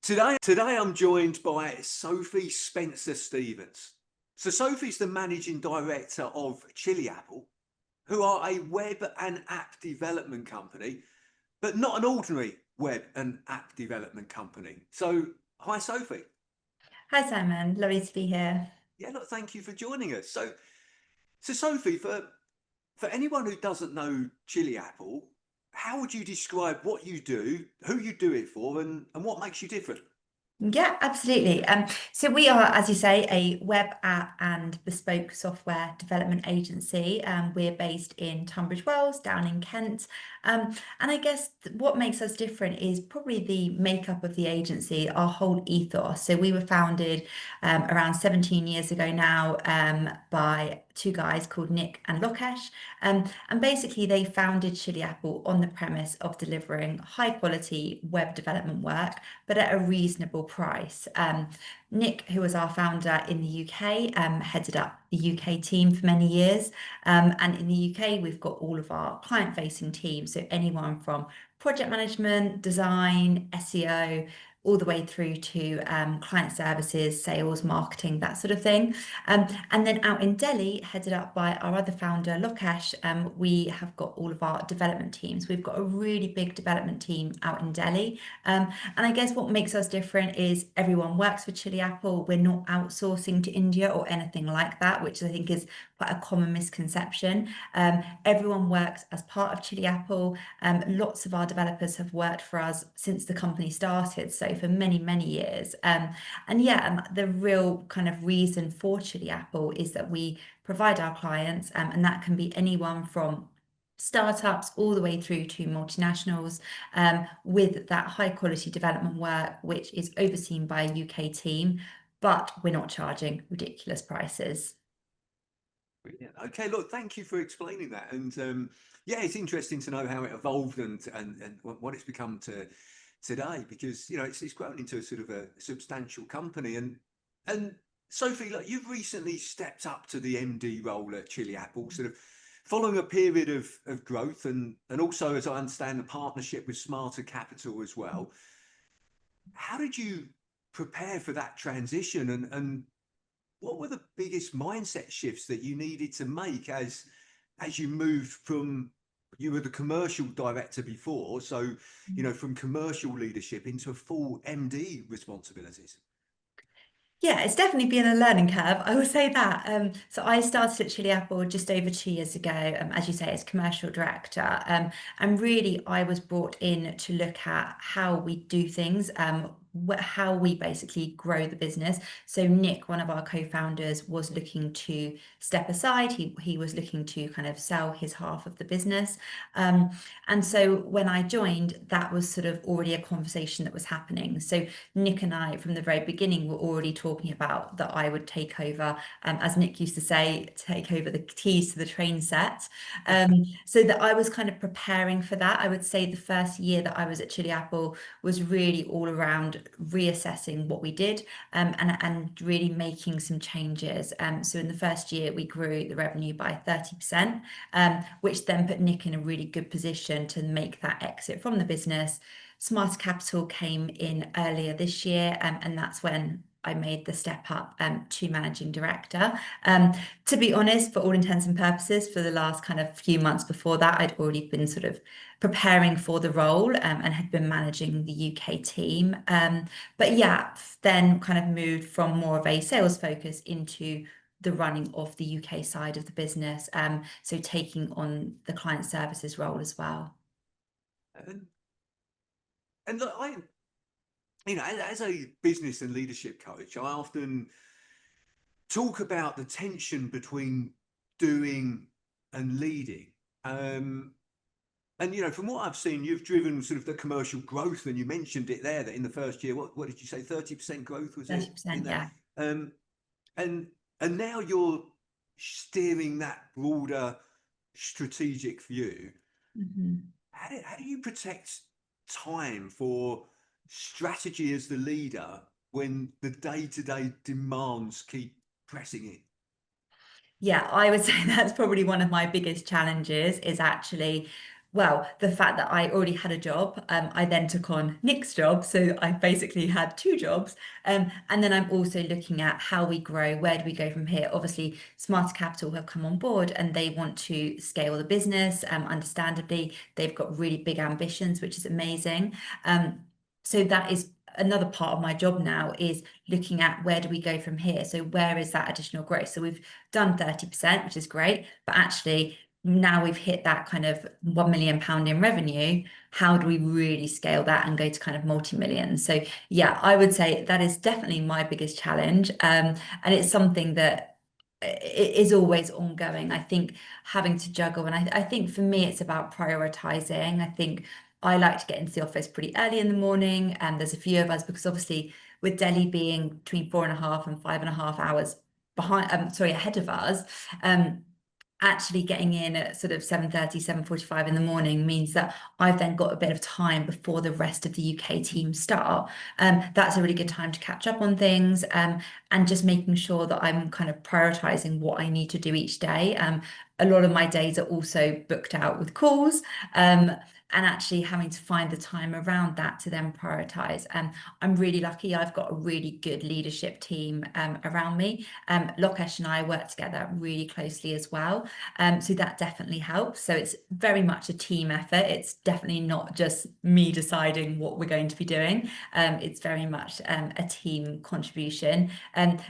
Today I'm joined by Sophie Spencer-Stephens. So Sophie's the Managing Director of Chilliapple, who are a web and app development company, but not an ordinary web and app development company. So hi Sophie. Hi Simon, lovely to be here. Yeah, look, thank you for joining us. So Sophie, for anyone who doesn't know Chilliapple, how would you describe what you do, who you do it for, and what makes you different? Yeah, absolutely. So we are, as you say, a web app and bespoke software development agency. We're based in Tunbridge Wells, down in Kent. And I guess what makes us different is probably the makeup of the agency, our whole ethos. So we were founded around 17 years ago now by two guys called Nick and Lokesh. And basically they founded Chilliapple on the premise of delivering high quality web development work, but at a reasonable price. Nick, who was our founder in the UK, headed up the UK team for many years. And in the UK, we've got all of our client-facing teams. So anyone from project management, design, SEO, all the way through to client services, sales, marketing, that sort of thing. And then out in Delhi, headed up by our other founder, Lokesh, we have got all of our development teams. We've got a really big development team out in Delhi. And I guess what makes us different is everyone works for Chilliapple. We're not outsourcing to India or anything like that, which I think is quite a common misconception. Everyone works as part of Chilliapple. Lots of our developers have worked for us since the company started, so for many, many years. And the real kind of reason for Chilliapple is that we provide our clients, and that can be anyone from startups all the way through to multinationals, with that high quality development work, which is overseen by a UK team, but we're not charging ridiculous prices. Brilliant. Okay, look, thank you for explaining that. And yeah, it's interesting to know how it evolved and what it's become to today, because it's grown into a sort of a substantial company. And Sophie, like, you've recently stepped up to the MD role at Chilliapple, sort of following a period of growth and also, as I understand, the partnership with Smarter Capital as well. How did you prepare for that transition, and what were the biggest mindset shifts that you needed to make as you moved from, you were the commercial director before, so from commercial leadership into full MD responsibilities? Yeah, it's definitely been a learning curve. I will say that. So I started at Chilliapple just over 2 years ago, as you say, as commercial director. And really, I was brought in to look at how we do things, how we basically grow the business. So Nick, one of our co-founders, was looking to step aside. He was looking to kind of sell his half of the business. And so when I joined, that was sort of already a conversation that was happening. So Nick and I, from the very beginning, were already talking about that I would take over, as Nick used to say, take over the keys to the train set. So that I was kind of preparing for that. I would say the first year that I was at Chilliapple was really all around reassessing what we did, and really making some changes. So in the first year, we grew the revenue by 30%, which then put Nick in a really good position to make that exit from the business. Smarter Capital came in earlier this year, and that's when I made the step up to managing director. To be honest, for all intents and purposes, for the last kind of few months before that, I'd already been sort of preparing for the role, and had been managing the UK team. But yeah, then kind of moved from more of a sales focus into the running of the UK side of the business. So taking on the client services role as well. And look, as a business and leadership coach, I often talk about the tension between doing and leading. And from what I've seen, you've driven sort of the commercial growth, and you mentioned it there, that in the first year, what did you say, 30% growth was it in 30%, that? yeah. And now you're steering that broader strategic view. Mm-hmm. How do you protect time for strategy as the leader when the day-to-day demands keep pressing in? Yeah, I would say that's probably one of my biggest challenges, is actually Well, the fact that I already had a job, I then took on Nick's job. So I basically had two jobs. And then I'm also looking at how we grow, where do we go from here? Obviously, Smarter Capital have come on board and they want to scale the business. Understandably, they've got really big ambitions, which is amazing. So that is another part of my job now, is looking at where do we go from here? So where is that additional growth? So we've done 30%, which is great, but actually now we've hit that kind of £1 million in revenue. How do we really scale that and go to kind of multi-millions? So yeah, I would say that is definitely my biggest challenge. And it's something that it is always ongoing. I think having to juggle, and I think for me, it's about prioritizing. I think I like to get into the office pretty early in the morning, and there's a few of us because obviously with Delhi being between 4.5 and 5.5 hours behind, sorry, ahead of us, actually getting in at sort of 7:30, 7:45 in the morning means that I've then got a bit of time before the rest of the UK team start. That's a really good time to catch up on things, and just making sure that I'm kind of prioritizing what I need to do each day. A lot of my days are also booked out with calls, and actually having to find the time around that to then prioritize. I'm really lucky. I've got a really good leadership team around me. Lokesh and I work together really closely as well. So that definitely helps. So it's very much a team effort. It's definitely not just me deciding what we're going to be doing. It's very much a team contribution.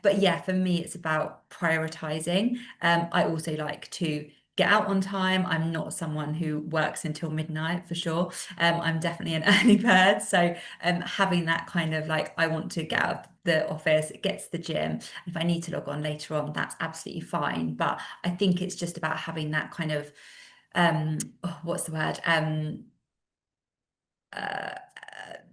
But yeah, for me, it's about prioritizing. I also like to get out on time. I'm not someone who works until midnight for sure. I'm definitely an early bird. So having that kind of like, I want to get out of the office, get to the gym. If I need to log on later on, that's absolutely fine. But I think it's just about having that kind of, what's the word?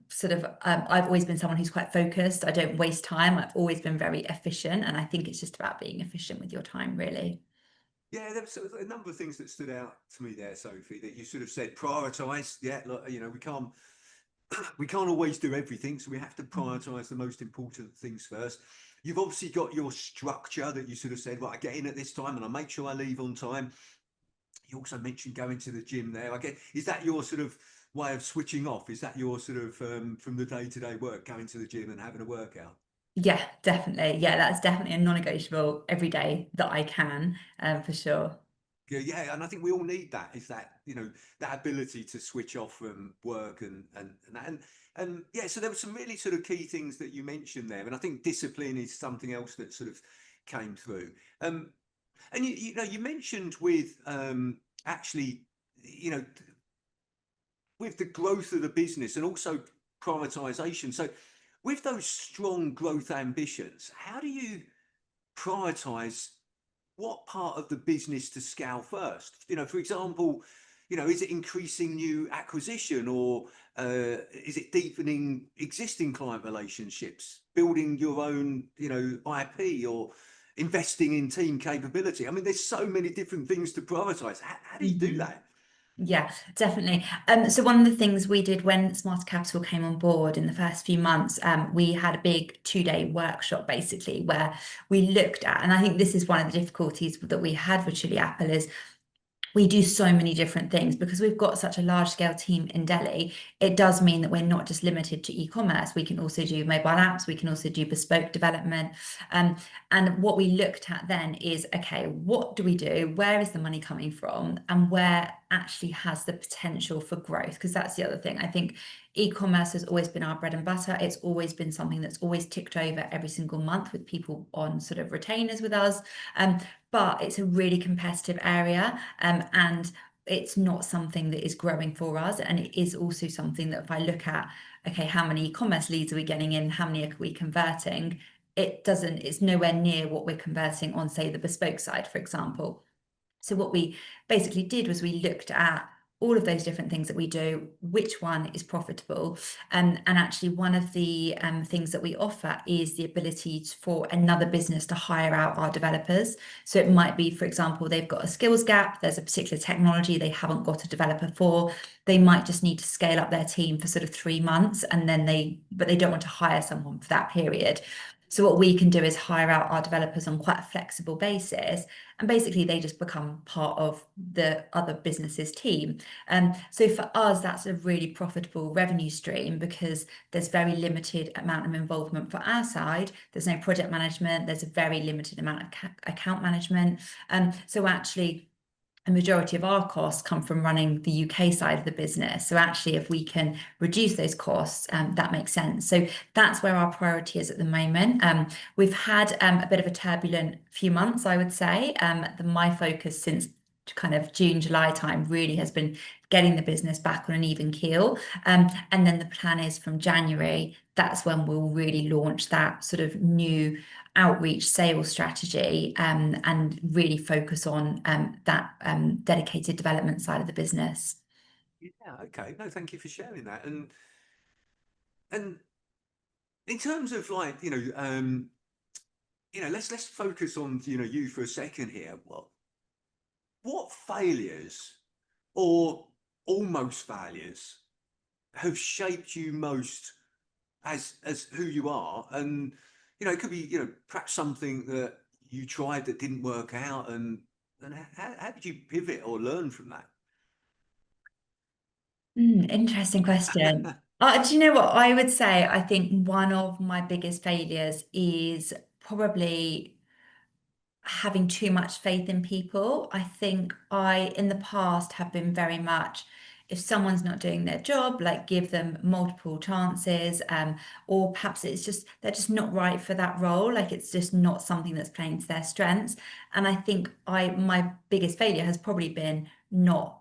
Sort of, I've always been someone who's quite focused. I don't waste time. I've always been very efficient. And I think it's just about being efficient with your time, really. Yeah, there was sort of a number of things that stood out to me there, Sophie, that you sort of said prioritize. Yeah, look, we can't always do everything, so we have to prioritize the most important things first. You've obviously got your structure that you sort of said, well, I get in at this time and I make sure I leave on time. You also mentioned going to the gym there. I get, is that your sort of way of switching off? Is that your sort of from the day-to-day work, going to the gym and having a workout? Yeah, definitely. Yeah, that's definitely a non-negotiable every day that I can, for sure. Yeah, yeah, and I think we all need that. Is that that ability to switch off from work and that and yeah. So there were some really sort of key things that you mentioned there, and I think discipline is something else that sort of came through. And you mentioned with actually you know with the growth of the business and also prioritization. So with those strong growth ambitions, how do you prioritize what part of the business to scale first? For example, is it increasing new acquisition, or is it deepening existing client relationships, building your own, IP, or investing in team capability? I mean, there's so many different things to prioritize. How do you do Mhm. that? Yeah, definitely. So one of the things we did when Smart Capital came on board in the first few months, we had a big 2-day workshop basically where we looked at, and I think this is one of the difficulties that we had with Chilliapple is we do so many different things because we've got such a large scale team in Delhi. It does mean that we're not just limited to e-commerce. We can also do mobile apps. We can also do bespoke development. And what we looked at then is, okay, what do we do? Where is the money coming from? And where actually has the potential for growth? Because that's the other thing. I think e-commerce has always been our bread and butter. It's always been something that's always ticked over every single month with people on sort of retainers with us. But it's a really competitive area, and it's not something that is growing for us. And it is also something that if I look at, okay, how many e-commerce leads are we getting in? How many are we converting? It's nowhere near what we're converting on, say, the bespoke side, for example. So what we basically did was we looked at all of those different things that we do, which one is profitable. And actually one of the things that we offer is the ability for another business to hire out our developers. So it might be, for example, they've got a skills gap, there's a particular technology they haven't got a developer for. They might just need to scale up their team for sort of 3 months but they don't want to hire someone for that period. So what we can do is hire out our developers on quite a flexible basis, and basically they just become part of the other business's team. So for us, that's a really profitable revenue stream because there's very limited amount of involvement for our side. There's no project management. There's a very limited amount of account management. So actually, a majority of our costs come from running the UK side of the business. So actually, if we can reduce those costs, that makes sense. So that's where our priority is at the moment. We've had a bit of a turbulent few months, I would say. My focus since kind of June, July time really has been getting the business back on an even keel. And then the plan is from January, that's when we'll really launch that sort of new outreach sales strategy, and really focus on that dedicated development side of the business. Yeah, okay. No, thank you for sharing that. And in terms of like, let's focus on, you for a second here. What failures or almost failures have shaped you most as who you are? And it could be, perhaps something that you tried that didn't work out, and how did you pivot or learn from that? Interesting question. Do you know what I would say? I think one of my biggest failures is probably having too much faith in people. I think I, in the past, have been very much, if someone's not doing their job, like give them multiple chances, or perhaps it's just they're just not right for that role. Like it's just not something that's playing to their strengths. And I think my biggest failure has probably been not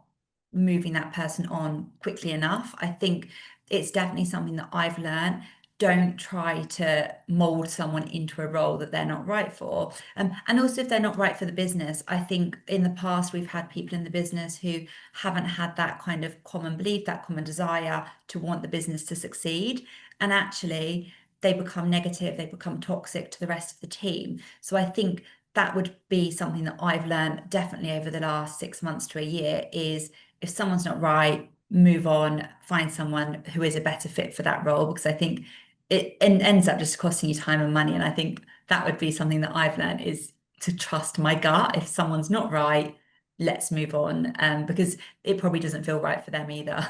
moving that person on quickly enough. I think it's definitely something that I've learned. Don't try to mold someone into a role that they're not right for. And also, if they're not right for the business, I think in the past we've had people in the business who haven't had that kind of common belief, that common desire to want the business to succeed. And actually, they become negative, they become toxic to the rest of the team. So I think that would be something that I've learned definitely over the last 6 months to a year is if someone's not right, move on, find someone who is a better fit for that role, because I think it ends up just costing you time and money. And I think that would be something that I've learned is to trust my gut. If someone's not right, let's move on, because it probably doesn't feel right for them either.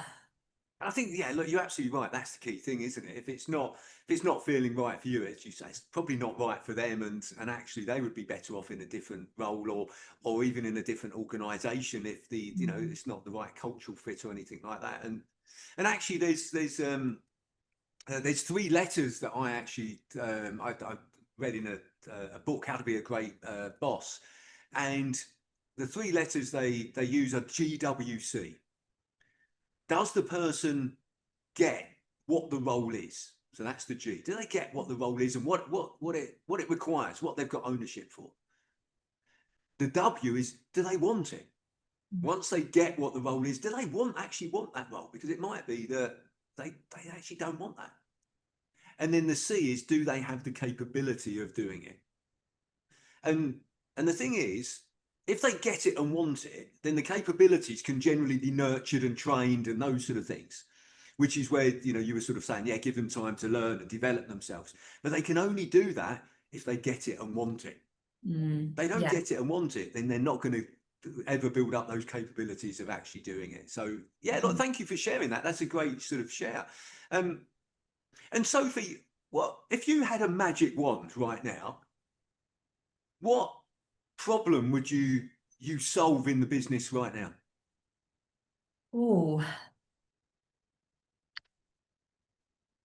I think, yeah, look, you're absolutely right. That's the key thing, isn't it? If it's not feeling right for you, as you say, it's probably not right for them, and actually they would be better off in a different role, or even in a different organisation if it's not the right cultural fit or anything like that. And actually, there's three letters that I read in a book, How to Be a Great Boss, and the three letters they use are GWC. Does the person get what the role is? So that's the G. Do they get what the role is and what it requires, what they've got ownership for? The W is, do they want it? Once they get what the role is, do they actually want that role? Because it might be that they actually don't want that. And then the C is, do they have the capability of doing it? And the thing is, if they get it and want it, then the capabilities can generally be nurtured and trained and those sort of things, which is where, you were sort of saying, yeah, give them time to learn and develop themselves. But they can only do that if they get it and want it. They don't Yeah. get it and want it, then they're not going to ever build up those capabilities of actually doing it. So, yeah, look, thank you for sharing that. That's a great sort of share. And Sophie, what if you had a magic wand right now? What problem would you solve in the business right now? Oh,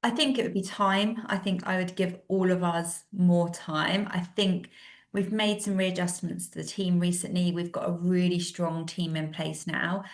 I think it would be time. I think I would give all of us more time. I think we've made some readjustments to the team recently. We've got a really strong team in place now.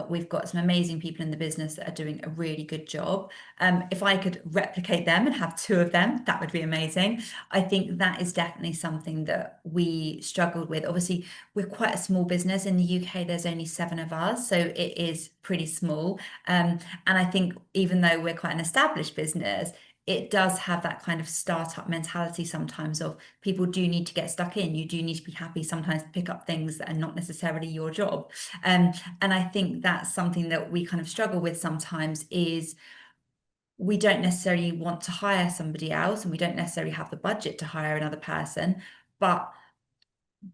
We've got some amazing people in the business that are doing a really good job. If I could replicate them and have two of them, that would be amazing. I think that is definitely something that we struggled with. Obviously, we're quite a small business. In the UK, there's only 7 of us, so it is pretty small. And I think even though we're quite an established business, it does have that kind of startup mentality sometimes of people do need to get stuck in. You do need to be happy sometimes to pick up things that are not necessarily your job. And I think that's something that we kind of struggle with sometimes is we don't necessarily want to hire somebody else, and we don't necessarily have the budget to hire another person, but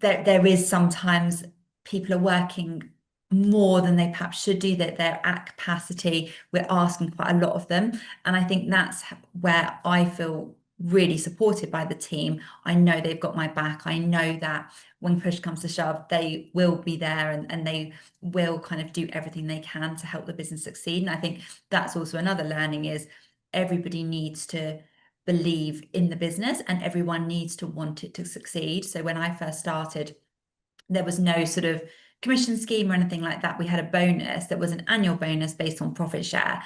there is sometimes people are working more than they perhaps should do, that they're at capacity. We're asking quite a lot of them. And I think that's where I feel really supported by the team. I know they've got my back. I know that when push comes to shove, they will be there, and they will kind of do everything they can to help the business succeed. And I think that's also another learning, is everybody needs to believe in the business, and everyone needs to want it to succeed. So when I first started, there was no sort of commission scheme or anything like that. We had a bonus that was an annual bonus based on profit share,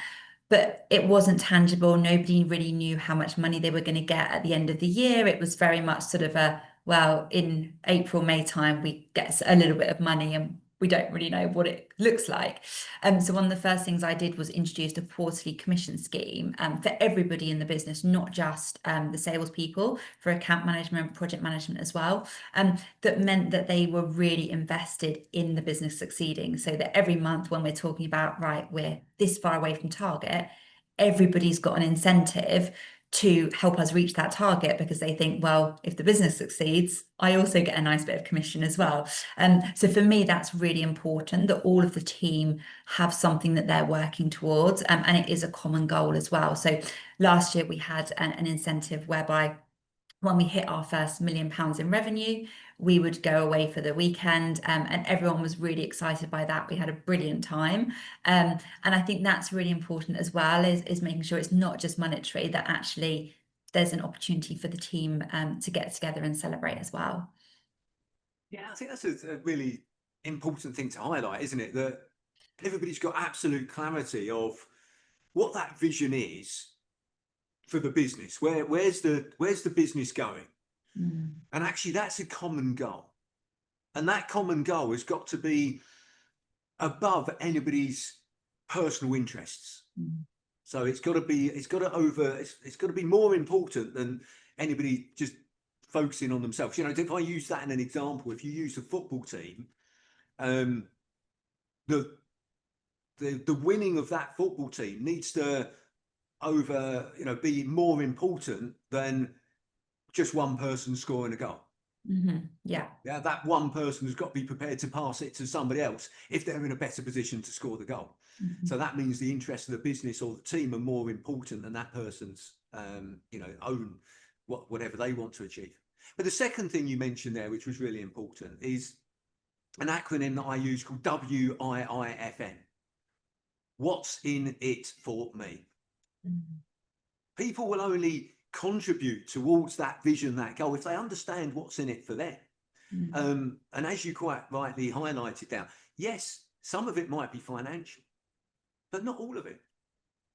but it wasn't tangible. Nobody really knew how much money they were going to get at the end of the year. It was very much sort of a, well, in April, May time, we get a little bit of money, and we don't really know what it looks like. So one of the first things I did was introduce a quarterly commission scheme for everybody in the business, not just the salespeople, for account management, project management as well. That meant that they were really invested in the business succeeding, so that every month when we're talking about, right, we're this far away from target, everybody's got an incentive to help us reach that target, because they think, well, if the business succeeds, I also get a nice bit of commission as well. So for me, that's really important, that all of the team have something that they're working towards, and it is a common goal as well. So last year we had an incentive whereby when we hit our first £1 million in revenue, we would go away for the weekend, and everyone was really excited by that. We had a brilliant time. And I think that's really important as well, is making sure it's not just monetary, that actually there's an opportunity for the team to get together and celebrate as well. Yeah, I think that's a really important thing to highlight, isn't it? That everybody's got absolute clarity of what that vision is for the business. Where's the business going? Mm. And actually, that's a common goal. And that common goal has got to be above anybody's personal interests. Mm. So it's got to be more important than anybody just focusing on themselves. You know, if I use that in an example, if you use a football team, the winning of that football team needs to be more important than just one person scoring a goal. Mm-hmm. Yeah. Yeah, that one person has got to be prepared to pass it to somebody else if they're in a better position to score the goal. Mm-hmm. So that means the interests of the business or the team are more important than that person's, own whatever they want to achieve. But the second thing you mentioned there, which was really important, is an acronym that I use called WIIFM. What's in it for me? Mm-hmm. People will only contribute towards that vision, that goal, if they understand what's in it for them. Mm-hmm. And as you quite rightly highlighted down, yes, some of it might be financial, but not all of it.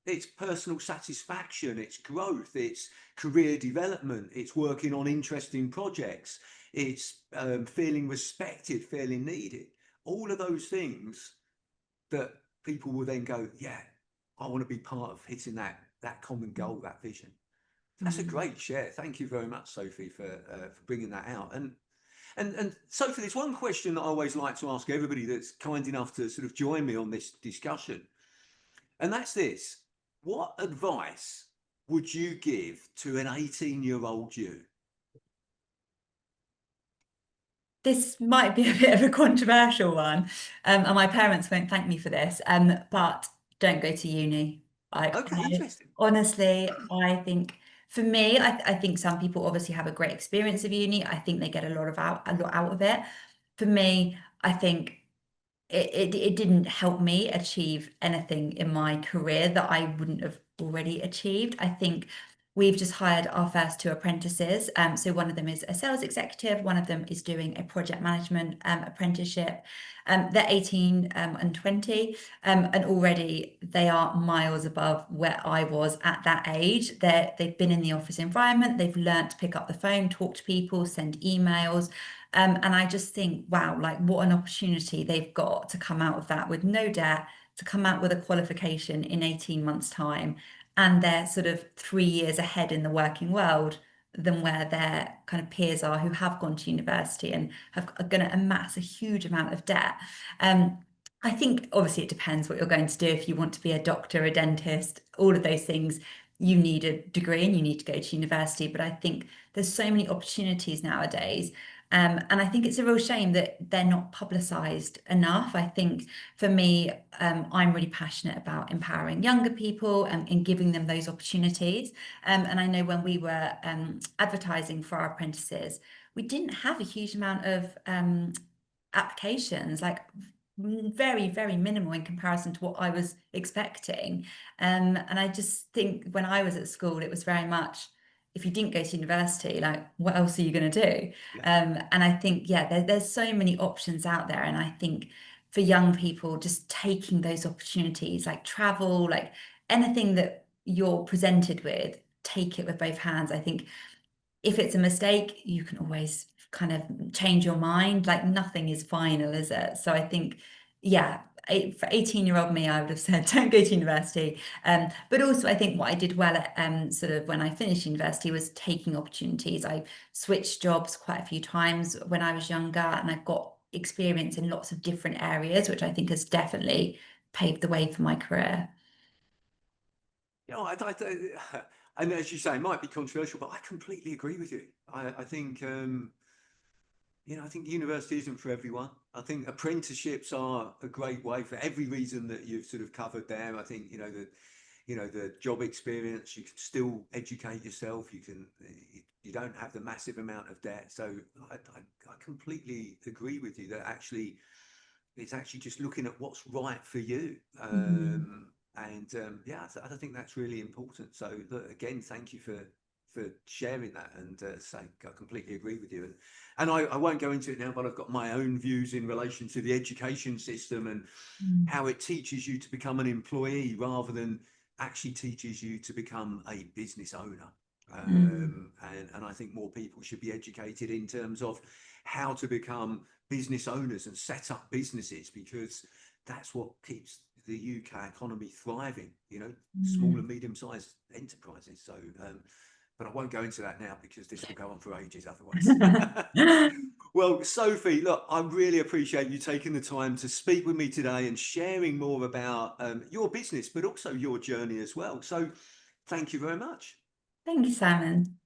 It's personal satisfaction, it's growth, it's career development, it's working on interesting projects, it's feeling respected, feeling needed. All of those things that people will then go, yeah, I want to be part of hitting that common goal, that vision. That's a great share. Thank you very much, Sophie, for bringing that out. And Sophie, there's one question that I always like to ask everybody that's kind enough to sort of join me on this discussion. And that's this: what advice would you give to an 18-year-old you? This might be a bit of a controversial one, and my parents won't thank me for this, but don't go to uni. Okay, interesting. Honestly, I think for me, I think some people obviously have a great experience of uni. I think they get a lot out of it. For me, I think it didn't help me achieve anything in my career that I wouldn't have already achieved. I think we've just hired our first two apprentices. So one of them is a sales executive, one of them is doing a project management apprenticeship. They're 18 and 20, and already they are miles above where I was at that age. They've been in the office environment, they've learnt to pick up the phone, talk to people, send emails. And I just think, wow, like what an opportunity they've got to come out of that with no debt, to come out with a qualification in 18 months' time. And they're sort of 3 years ahead in the working world than where their kind of peers are, who have gone to university and are going to amass a huge amount of debt. I think obviously it depends what you're going to do. If you want to be a doctor, a dentist, all of those things, you need a degree and you need to go to university. But I think there's so many opportunities nowadays. And I think it's a real shame that they're not publicised enough. I think for me, I'm really passionate about empowering younger people and giving them those opportunities. And I know when we were advertising for our apprentices, we didn't have a huge amount of applications, like very, very minimal in comparison to what I was expecting. And I just think when I was at school, it was very much, if you didn't go to university, like what else are you going to do? Yeah. And I think, yeah, there's so many options out there. And I think for young people, just taking those opportunities, like travel, like anything that you're presented with, take it with both hands. I think if it's a mistake, you can always kind of change your mind. Like nothing is final, is it? So I think, yeah, for 18-year-old me, I would have said, don't go to university. But also, I think what I did well at sort of when I finished university was taking opportunities. I switched jobs quite a few times when I was younger, and I've got experience in lots of different areas, which I think has definitely paved the way for my career. You know, and as you say, it might be controversial, but I completely agree with you. I think, you know, I think university isn't for everyone. I think apprenticeships are a great way for every reason that you've sort of covered there. I think, you know, the job experience, you can still educate yourself. You don't have the massive amount of debt. So I completely agree with you that actually it's actually just looking at what's right for you. Mhm. Yeah, I think that's really important. So look, again, thank you for sharing that and saying I completely agree with you. And I won't go into it now, but I've got my own views in relation to the education system and Mm. how it teaches you to become an employee rather than actually teaches you to become a business owner. Mm. And I think more people should be educated in terms of how to become business owners and set up businesses, because that's what keeps the UK economy thriving, you know, small and Mm. medium-sized enterprises. So, but I won't go into that now because this will go on for ages otherwise. Well, Sophie, look, I really appreciate you taking the time to speak with me today and sharing more about your business, but also your journey as well. So thank you very much. Thank you, Simon.